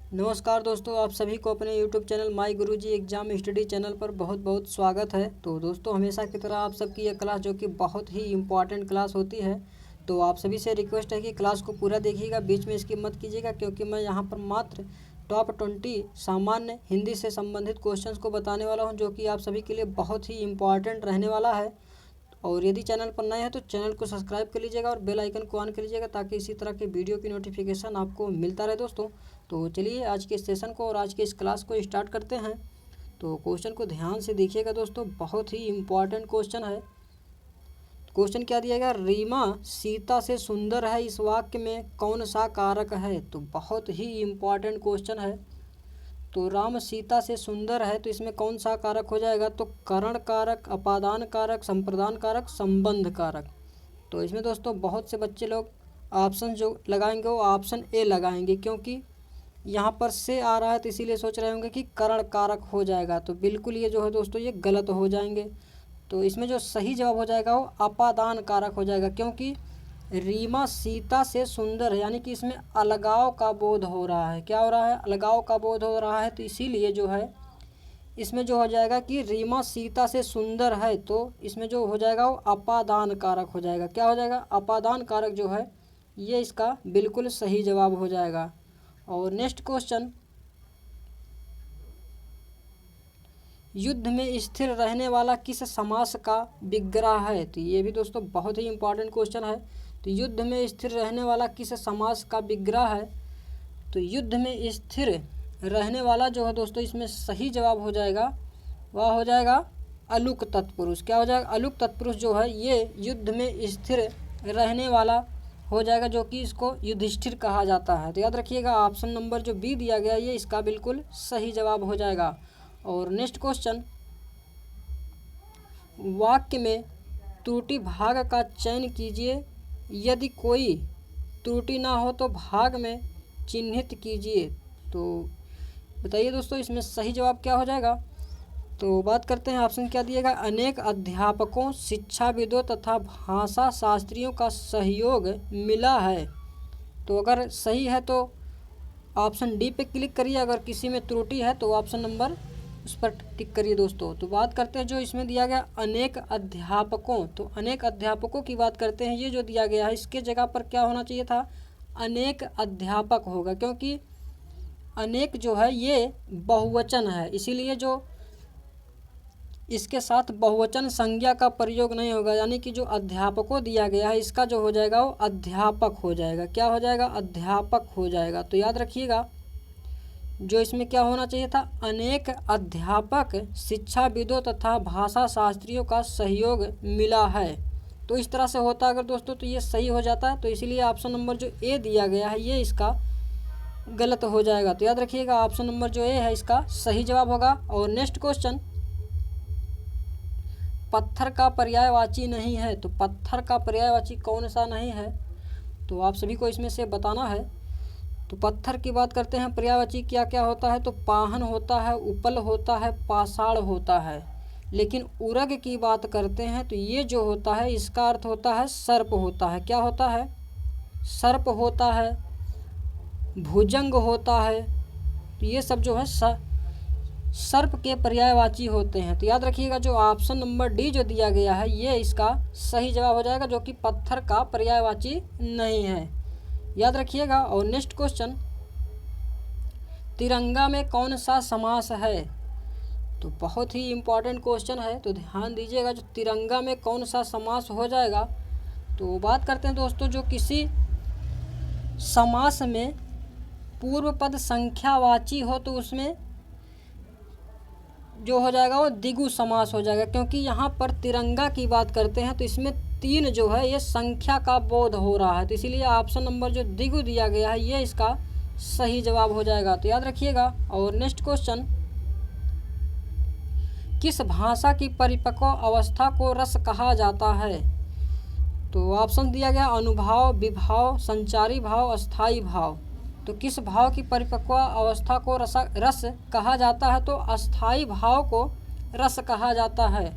नमस्कार दोस्तों, आप सभी को अपने YouTube channel my Guruji exam study channel पर बहुत बहुत स्वागत है। तो दोस्तों, हमेशा की तरह आप सबकी यह क्लास जो कि बहुत ही इम्पॉर्टेंट क्लास होती है, तो आप सभी से रिक्वेस्ट है कि क्लास को पूरा देखिएगा, बीच में स्किप मत कीजिएगा, क्योंकि मैं यहाँ पर मात्र टॉप 20 सामान्य हिंदी से संबंधित क्वेश्चंस को बताने वाला हूँ, जो कि आप सभी के लिए बहुत ही इम्पॉर्टेंट रहने वाला है। और यदि चैनल पर नए हैं तो चैनल को सब्सक्राइब कर लीजिएगा और बेल आइकन को ऑन कर लीजिएगा, ताकि इसी तरह के वीडियो की नोटिफिकेशन आपको मिलता रहे दोस्तों। तो चलिए आज के सेशन को और आज के इस क्लास को स्टार्ट करते हैं। तो क्वेश्चन को ध्यान से देखिएगा दोस्तों, बहुत ही इम्पॉर्टेंट क्वेश्चन है। क्वेश्चन क्या दिया गया, रीमा सीता से सुंदर है, इस वाक्य में कौन सा कारक है। तो बहुत ही इम्पॉर्टेंट क्वेश्चन है। तो राम सीता से सुंदर है, तो इसमें कौन सा कारक हो जाएगा। तो करण कारक, अपादान कारक, संप्रदान कारक, संबंध कारक। तो इसमें दोस्तों बहुत से बच्चे लोग ऑप्शन जो लगाएंगे वो ऑप्शन ए लगाएंगे, क्योंकि यहाँ पर से आ रहा है तो इसीलिए सोच रहे होंगे कि करण कारक हो जाएगा। तो बिल्कुल ये जो है दोस्तों ये गलत हो जाएंगे। तो इसमें जो सही जवाब हो जाएगा वो अपादान कारक हो जाएगा, क्योंकि रीमा सीता से सुंदर है, यानी कि इसमें अलगाव का बोध हो रहा है। क्या हो रहा है, अलगाव का बोध हो रहा है। तो इसीलिए जो है इसमें जो हो जाएगा कि रीमा सीता से सुंदर है, तो इसमें जो हो जाएगा वो अपादान कारक हो जाएगा। क्या हो जाएगा, अपादान कारक जो है ये इसका बिल्कुल सही जवाब हो जाएगा। और नेक्स्ट क्वेश्चन, युद्ध में स्थिर रहने वाला किस समास का विग्रह है। तो ये भी दोस्तों बहुत ही इंपॉर्टेंट क्वेश्चन है। तो युद्ध में स्थिर रहने वाला किस समास का विग्रह है। तो युद्ध में स्थिर रहने वाला जो है दोस्तों इसमें सही जवाब हो जाएगा, वह हो जाएगा अलुक तत्पुरुष। क्या हो जाएगा, अलुक तत्पुरुष जो है ये युद्ध में स्थिर रहने वाला हो जाएगा, जो कि इसको युधिष्ठिर कहा जाता है। तो याद रखिएगा ऑप्शन नंबर जो बी दिया गया ये इसका बिल्कुल सही जवाब हो जाएगा। और नेक्स्ट क्वेश्चन, वाक्य में त्रुटि भाग का चयन कीजिए, यदि कोई त्रुटि ना हो तो भाग में चिन्हित कीजिए। तो बताइए दोस्तों इसमें सही जवाब क्या हो जाएगा। तो बात करते हैं, ऑप्शन क्या दिएगा, अनेक अध्यापकों, शिक्षाविदों तथा भाषा शास्त्रियों का सहयोग मिला है। तो अगर सही है तो ऑप्शन डी पे क्लिक करिए, अगर किसी में त्रुटि है तो ऑप्शन नंबर उस पर टिक करिए दोस्तों। तो बात करते हैं जो इसमें दिया गया अनेक अध्यापकों, तो अनेक अध्यापकों की बात करते हैं। ये जो दिया गया है इसके जगह पर क्या होना चाहिए था, अनेक अध्यापक होगा, क्योंकि अनेक जो है ये बहुवचन है, इसीलिए जो इसके साथ बहुवचन संज्ञा का प्रयोग नहीं होगा, यानी कि जो अध्यापकों दिया गया है इसका जो हो जाएगा वो अध्यापक हो जाएगा। क्या हो जाएगा, अध्यापक हो जाएगा। तो याद रखिएगा जो इसमें क्या होना चाहिए था, अनेक अध्यापक, शिक्षाविदों तथा भाषा शास्त्रियों का सहयोग मिला है। तो इस तरह से होता अगर दोस्तों तो ये सही हो जाता है। तो इसीलिए ऑप्शन नंबर जो ए दिया गया है ये इसका गलत हो जाएगा। तो याद रखिएगा ऑप्शन नंबर जो ए है इसका सही जवाब होगा। और नेक्स्ट क्वेश्चन, पत्थर का पर्यायवाची नहीं है। तो पत्थर का पर्यायवाची कौन सा नहीं है, तो आप सभी को इसमें से बताना है। तो पत्थर की बात करते हैं, पर्यायवाची क्या क्या होता है। तो पाहन होता है, उपल होता है, पाषाण होता है। लेकिन उरग की बात करते हैं तो ये जो होता है इसका अर्थ होता है सर्प होता है। क्या होता है, सर्प होता है, भुजंग होता है। तो ये सब जो है सर्प के पर्यायवाची होते हैं। तो याद रखिएगा जो ऑप्शन नंबर डी जो दिया गया है ये इसका सही जवाब हो जाएगा, जो कि पत्थर का पर्यायवाची नहीं है। याद रखिएगा। और नेक्स्ट क्वेश्चन, तिरंगा में कौन सा समास है। तो बहुत ही इम्पॉर्टेंट क्वेश्चन है, तो ध्यान दीजिएगा जो तिरंगा में कौन सा समास हो जाएगा। तो बात करते हैं दोस्तों, जो किसी समास में पूर्व पद संख्यावाची हो तो उसमें जो हो जाएगा वो द्विगु समास हो जाएगा, क्योंकि यहाँ पर तिरंगा की बात करते हैं तो इसमें तीन जो है ये संख्या का बोध हो रहा है। तो इसीलिए ऑप्शन नंबर जो द्विगु दिया गया है ये इसका सही जवाब हो जाएगा। तो याद रखिएगा। और नेक्स्ट क्वेश्चन, किस भाषा की परिपक्व अवस्था को रस कहा जाता है। तो ऑप्शन दिया गया अनुभाव, विभाव, संचारी भाव, अस्थाई भाव। तो किस भाव की परिपक्व अवस्था को रस कहा जाता है। तो अस्थाई भाव को रस कहा जाता है।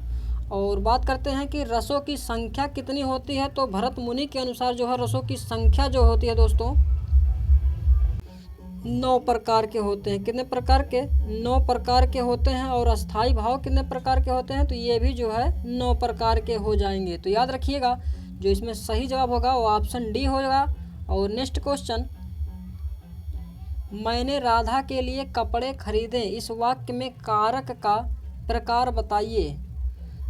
और बात करते हैं कि रसों की संख्या कितनी होती है। तो भरत मुनि के अनुसार जो है रसों की संख्या जो होती है दोस्तों 9 प्रकार के होते हैं। कितने प्रकार के? 9 प्रकार के होते हैं। और अस्थाई भाव कितने प्रकार के होते हैं? तो ये भी जो है 9 प्रकार के हो जाएंगे। तो याद रखिएगा जो इसमें सही जवाब होगा वो ऑप्शन डी होगा। और नेक्स्ट क्वेश्चन, मैंने राधा के लिए कपड़े खरीदे, इस वाक्य में कारक का प्रकार बताइए।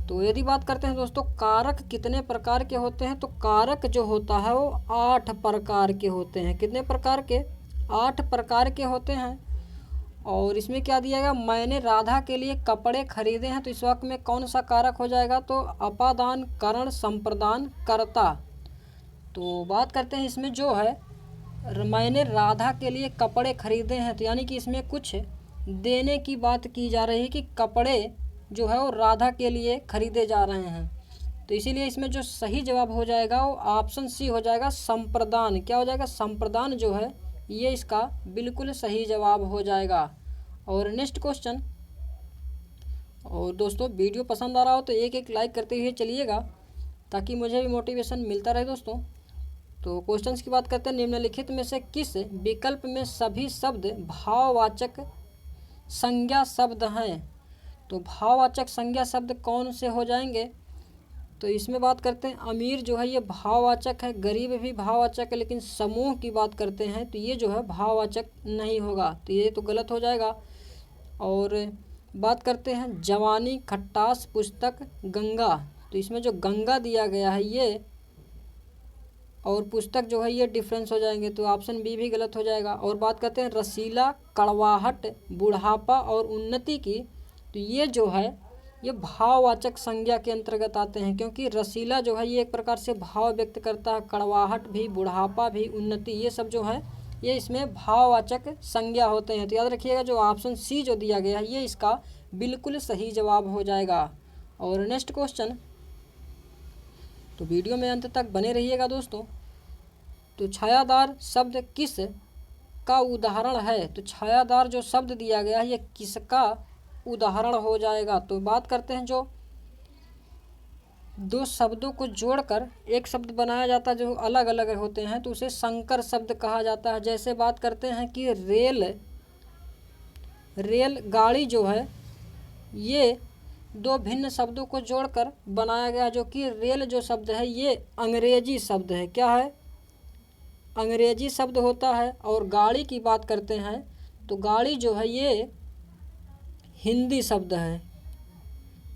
तो यदि बात करते हैं दोस्तों कारक कितने प्रकार के होते हैं, तो कारक जो होता है वो 8 प्रकार के होते हैं। कितने प्रकार के? 8 प्रकार के होते हैं। और इसमें क्या दिया गया, मैंने राधा के लिए कपड़े खरीदे हैं, तो इस वाक्य में कौन सा कारक हो जाएगा? तो अपादान करण संप्रदान कर्ता। तो बात करते हैं इसमें जो है मैंने राधा के लिए कपड़े खरीदे हैं, तो यानी कि इसमें कुछ देने की बात की जा रही है कि कपड़े जो है वो राधा के लिए खरीदे जा रहे हैं। तो इसीलिए इसमें जो सही जवाब हो जाएगा वो ऑप्शन सी हो जाएगा, संप्रदान। क्या हो जाएगा? संप्रदान जो है ये इसका बिल्कुल सही जवाब हो जाएगा। और नेक्स्ट क्वेश्चन, और दोस्तों वीडियो पसंद आ रहा हो तो एक लाइक करते हुए चलिएगा ताकि मुझे भी मोटिवेशन मिलता रहे दोस्तों। तो क्वेश्चंस की बात करते हैं, निम्नलिखित में से किस विकल्प में सभी शब्द भाववाचक संज्ञा शब्द हैं? तो भाववाचक संज्ञा शब्द कौन से हो जाएंगे? तो इसमें बात करते हैं अमीर जो है ये भाववाचक है, गरीब भी भाववाचक है, लेकिन समूह की बात करते हैं तो ये जो है भाववाचक नहीं होगा, तो ये तो गलत हो जाएगा। और बात करते हैं जवानी, खट्टास, पुस्तक, गंगा, तो इसमें जो गंगा दिया गया है ये और पुस्तक जो है ये डिफरेंस हो जाएंगे, तो ऑप्शन बी भी गलत हो जाएगा। और बात करते हैं रसीला, कड़वाहट, बुढ़ापा और उन्नति की, तो ये जो है ये भाववाचक संज्ञा के अंतर्गत आते हैं, क्योंकि रसीला जो है ये एक प्रकार से भाव व्यक्त करता है, कड़वाहट भी, बुढ़ापा भी, उन्नति, ये सब जो है ये इसमें भाववाचक संज्ञा होते हैं। तो याद रखिएगा जो ऑप्शन सी जो दिया गया है ये इसका बिल्कुल सही जवाब हो जाएगा। और नेक्स्ट क्वेश्चन, तो वीडियो में अंत तक बने रहिएगा दोस्तों। तो छायादार शब्द किस का उदाहरण है? तो छायादार जो शब्द दिया गया है ये किसका उदाहरण हो जाएगा? तो बात करते हैं जो दो शब्दों को जोड़कर एक शब्द बनाया जाता है जो अलग अलग होते हैं तो उसे संकर शब्द कहा जाता है। जैसे बात करते हैं कि रेल गाड़ी जो है ये दो भिन्न शब्दों को जोड़कर बनाया गया, जो कि रेल जो शब्द है ये अंग्रेजी शब्द है। क्या है? अंग्रेजी शब्द होता है। और गाड़ी की बात करते हैं तो गाड़ी जो है ये हिंदी शब्द है,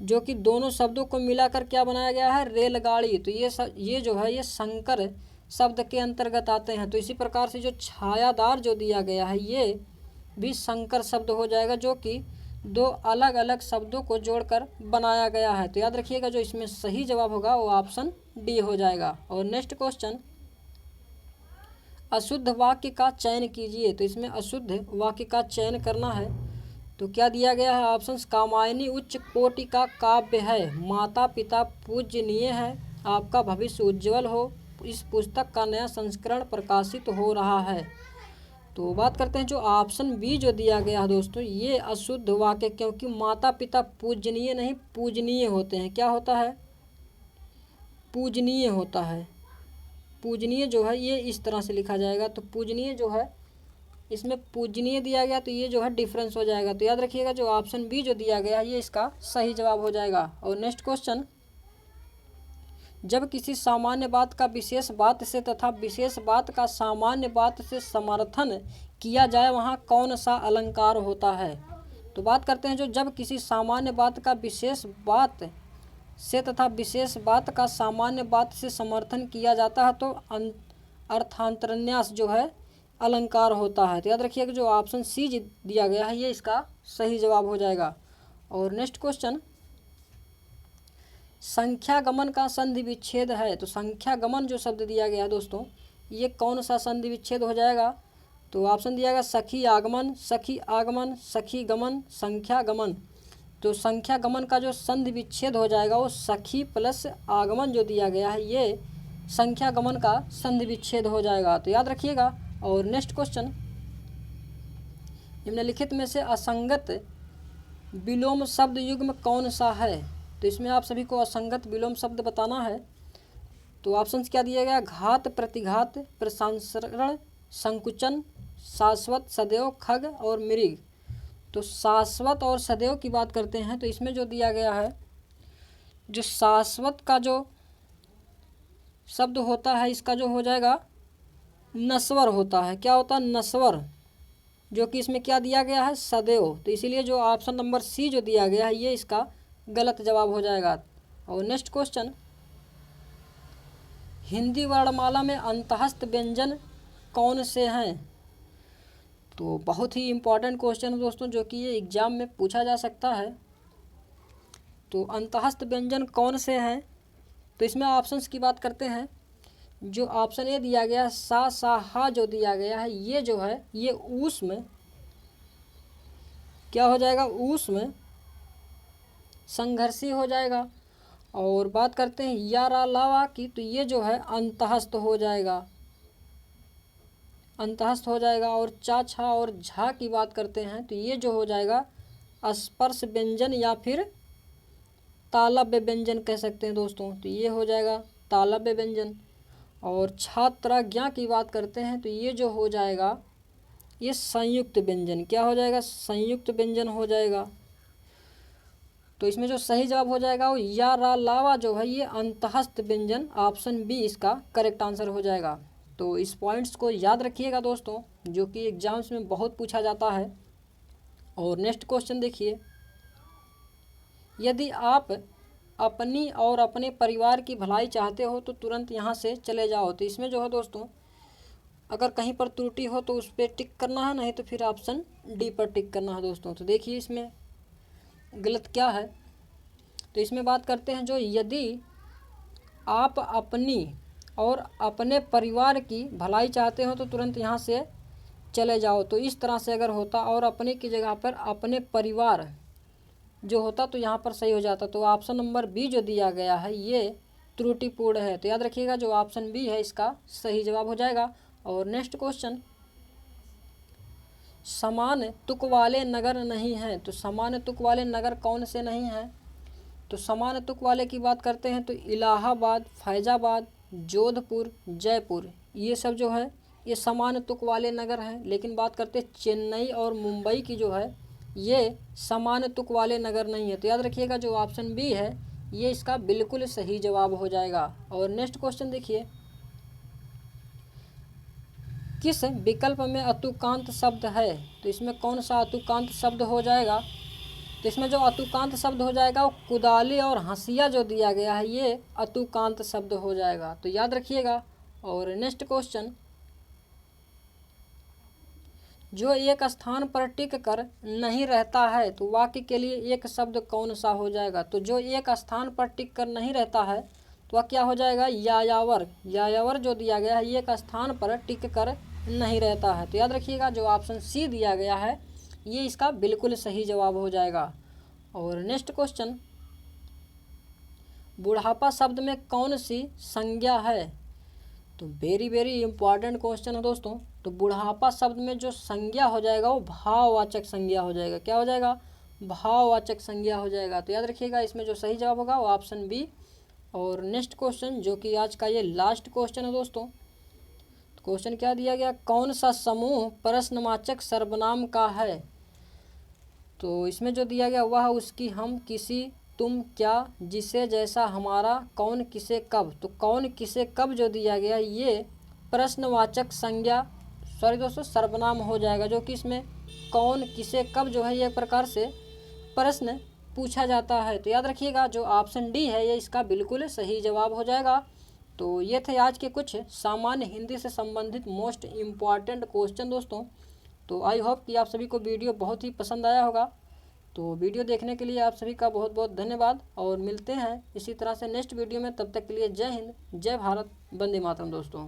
जो कि दोनों शब्दों को मिलाकर क्या बनाया गया है? रेलगाड़ी। तो ये जो है ये संकर शब्द के अंतर्गत आते हैं। तो इसी प्रकार से जो छायादार जो दिया गया है ये भी संकर शब्द हो जाएगा, जो कि दो अलग अलग शब्दों को जोड़कर बनाया गया है। तो याद रखिएगा जो इसमें सही जवाब होगा वो ऑप्शन डी हो जाएगा। और नेक्स्ट क्वेश्चन, अशुद्ध वाक्य का चयन कीजिए। तो इसमें अशुद्ध वाक्य का चयन करना है। तो क्या दिया गया है ऑप्शंस? कामायनी उच्च कोटि का काव्य है, माता पिता पूजनीय है, आपका भविष्य उज्जवल हो, इस पुस्तक का नया संस्करण प्रकाशित हो रहा है। तो बात करते हैं जो ऑप्शन बी जो दिया गया है दोस्तों ये अशुद्ध वाक्य, क्योंकि माता पिता पूजनीय नहीं पूजनीय होते हैं। क्या होता है? पूजनीय होता है। पूजनीय जो है ये इस तरह से लिखा जाएगा, तो पूजनीय जो है इसमें पूजनीय दिया गया तो ये जो है डिफरेंस हो जाएगा। तो याद रखिएगा जो ऑप्शन बी जो दिया गया है ये इसका सही जवाब हो जाएगा। और नेक्स्ट क्वेश्चन, जब किसी सामान्य बात का विशेष बात से तथा विशेष बात का सामान्य बात से समर्थन किया जाए वहाँ कौन सा अलंकार होता है? तो बात करते हैं जो जब किसी सामान्य बात का विशेष बात से तथा विशेष बात का सामान्य बात से समर्थन किया जाता है तो अर्थांतरन्यास जो है अलंकार होता है। तो याद रखिएगा जो ऑप्शन सी दिया गया है ये इसका सही जवाब हो जाएगा। और नेक्स्ट क्वेश्चन, संख्या गमन का संधि विच्छेद है। तो संख्या गमन जो शब्द दिया गया है दोस्तों ये कौन सा संधि विच्छेद हो जाएगा? तो ऑप्शन दिया गया सखी आगमन, सखी आगमन, सखी गमन, संख्या गमन। तो संख्या गमन का जो संधि विच्छेद हो जाएगा वो सखी प्लस आगमन जो दिया गया है ये संख्या गमन का संधि विच्छेद हो जाएगा। तो याद रखिएगा। और नेक्स्ट क्वेश्चन, निम्नलिखित में से असंगत विलोम शब्द युग्म कौन सा है? तो इसमें आप सभी को असंगत विलोम शब्द बताना है। तो ऑप्शंस क्या दिया गया? घात, प्रतिघात, प्रसंसरण, संकुचन, शाश्वत, सदैव, खग और मृग। तो शाश्वत और सदैव की बात करते हैं तो इसमें जो दिया गया है, जो शाश्वत का जो शब्द होता है इसका जो हो जाएगा नश्वर होता है। क्या होता है? नश्वर। जो कि इसमें क्या दिया गया है? सदैव। तो इसीलिए जो ऑप्शन नंबर सी जो दिया गया है ये इसका गलत जवाब हो जाएगा। और नेक्स्ट क्वेश्चन, हिंदी वर्णमाला में अंतःस्थ व्यंजन कौन से हैं? तो बहुत ही इम्पोर्टेंट क्वेश्चन है दोस्तों, जो कि ये एग्जाम में पूछा जा सकता है। तो अंतःस्थ व्यंजन कौन से हैं? तो इसमें ऑप्शंस की बात करते हैं। जो ऑप्शन ए दिया गया सा, सा, हा जो दिया गया है ये जो है ये ऊष्म में क्या हो जाएगा? ऊष्म में संघर्षी हो जाएगा। और बात करते हैं या, रा, लावा की, तो ये जो है अंतःस्थ हो जाएगा, अंतःस्थ हो जाएगा। और चा, छा और झा की बात करते हैं तो ये जो हो जाएगा स्पर्श व्यंजन या फिर तालव्य व्यंजन कह सकते हैं दोस्तों। तो ये हो जाएगा तालव्य व्यंजन। और छात्राज्ञा की बात करते हैं तो ये जो हो जाएगा ये संयुक्त व्यंजन। क्या हो जाएगा? संयुक्त व्यंजन हो जाएगा। तो इसमें जो सही जवाब हो जाएगा वो या, रा, लावा जो है ये अंतःस्थ व्यंजन, ऑप्शन बी इसका करेक्ट आंसर हो जाएगा। तो इस पॉइंट्स को याद रखिएगा दोस्तों, जो कि एग्जाम्स में बहुत पूछा जाता है। और नेक्स्ट क्वेश्चन देखिए, यदि आप अपनी और अपने परिवार की भलाई चाहते हो तो तुरंत यहाँ से चले जाओ। तो इसमें जो है दोस्तों, अगर कहीं पर त्रुटि हो तो उस पर टिक करना है, नहीं तो फिर ऑप्शन डी पर टिक करना है दोस्तों। तो देखिए इसमें गलत क्या है। तो इसमें बात करते हैं, जो यदि आप अपनी और अपने परिवार की भलाई चाहते हो तो तुरंत यहाँ से चले जाओ। तो इस तरह से अगर होता और अपने की जगह पर अपने परिवार जो होता तो यहाँ पर सही हो जाता। तो ऑप्शन नंबर बी जो दिया गया है ये त्रुटिपूर्ण है। तो याद रखिएगा जो ऑप्शन बी है इसका सही जवाब हो जाएगा। और नेक्स्ट क्वेश्चन, समान तुक वाले नगर नहीं हैं। तो समान तुक वाले नगर कौन से नहीं हैं? तो समान तुक वाले की बात करते हैं तो इलाहाबाद, फैजाबाद, जोधपुर, जयपुर, ये सब जो है ये समान तुक वाले नगर हैं। लेकिन बात करते हैं चेन्नई और मुंबई की जो है ये समान तुक वाले नगर नहीं है। तो याद रखिएगा जो ऑप्शन बी है ये इसका बिल्कुल सही जवाब हो जाएगा। और नेक्स्ट क्वेश्चन देखिए, किस विकल्प में अतुकांत शब्द है? तो इसमें कौन सा अतुकांत शब्द हो जाएगा? तो इसमें जो अतुकांत शब्द हो जाएगा वो कुदाली और हंसिया जो दिया गया है ये अतुकांत शब्द हो जाएगा। तो याद रखिएगा। और नेक्स्ट क्वेश्चन, जो एक स्थान पर टिक कर नहीं रहता है तो वाक्य के लिए एक शब्द कौन सा हो जाएगा? तो जो एक स्थान पर टिक कर नहीं रहता है तो वह क्या हो जाएगा? यायावर। यायावर जो दिया गया है ये एक स्थान पर टिक कर नहीं रहता है। तो याद रखिएगा जो ऑप्शन सी दिया गया है ये इसका बिल्कुल सही जवाब हो जाएगा। और नेक्स्ट क्वेश्चन, बुढ़ापा शब्द में कौन सी संज्ञा है? तो वेरी वेरी इंपॉर्टेंट क्वेश्चन है दोस्तों। तो बुढ़ापा शब्द में जो संज्ञा हो जाएगा वो भाववाचक संज्ञा हो जाएगा। क्या हो जाएगा? भाववाचक संज्ञा हो जाएगा। तो याद रखिएगा इसमें जो सही जवाब होगा वो ऑप्शन बी। और नेक्स्ट क्वेश्चन जो कि आज का ये लास्ट क्वेश्चन है दोस्तों, क्वेश्चन क्या दिया गया, कौन सा समूह प्रश्नवाचक सर्वनाम का है? तो इसमें जो दिया गया वह उसकी, हम, किसी, तुम, क्या, जिसे, जैसा, हमारा, कौन, किसे, कब। तो कौन, किसे, कब जो दिया गया ये प्रश्नवाचक संज्ञा दोस्तों सर्वनाम हो जाएगा। जो कि इसमें कौन, किसे, कब जो है ये एक प्रकार से प्रश्न पूछा जाता है। तो याद रखिएगा जो ऑप्शन डी है ये इसका बिल्कुल सही जवाब हो जाएगा। तो ये थे आज के कुछ सामान्य हिंदी से संबंधित मोस्ट इम्पॉर्टेंट क्वेश्चन दोस्तों। तो आई होप कि आप सभी को वीडियो बहुत ही पसंद आया होगा। तो वीडियो देखने के लिए आप सभी का बहुत बहुत धन्यवाद और मिलते हैं इसी तरह से नेक्स्ट वीडियो में। तब तक के लिए जय हिंद, जय भारत, वंदे मातरम दोस्तों।